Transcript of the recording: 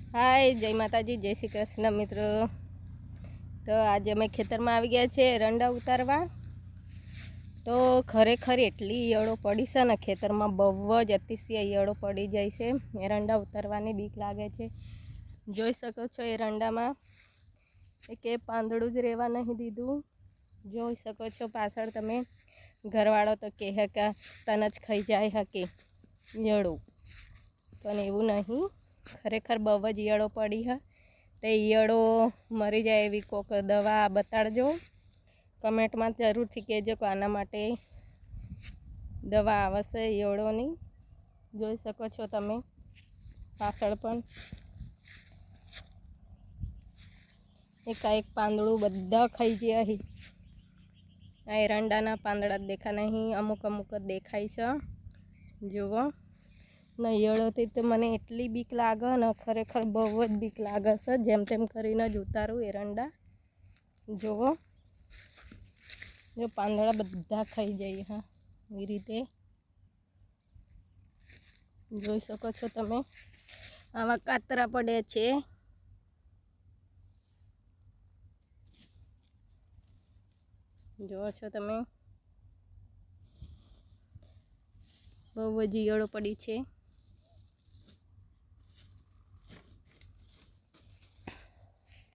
हाय जय माताजी जय श्री कृष्ण मित्रों। तो आज अमे खेतर में आई गया छे एरंडा उतारवा। तो खरेखर एटली ईयळो पड़ी छे ने खेतर में बहु ज अतिशय ईयळो पड़ी जाय छे। एरंडा उतारवानी बीक लागे छे। जोई शको छो एरंडा में एके પાંદડું ज रहेवा नहीं दीधुं। जोई शको छो पाछळ तमे घरवाळो तो कहे के तने ज खाई जाय हके ईयळो, पण एवुं नहीं। खरेखर बहु ज ईयळो पड़ी है। तो ईयळो मरी जाए एवी कोक दवा बताड़जो। कमेंट में जरूर थी कहजो कि आना माटे दवा आवशे ईयळोनी। जोई शको छो तमे पाछळ पण एकाएक પાંદડું बधा खाई गया है। आ एरंडाना પાંદડા देखा नहीं, अमुक अमुक देखाय छे। जुओ ने ईयळोथी तो मने एटली बीक लागे ने, खरेखर बहु ज बीक लागे छे। जेम तेम करीने ज उतारू एरंडा। जुओ जो પાંદડા बधा खाई जाय है ए रीते जोई शको छो तमे। आवा कातरा पड़े छे। जो छो तमे बहु ज ईयळो पड़ी छे।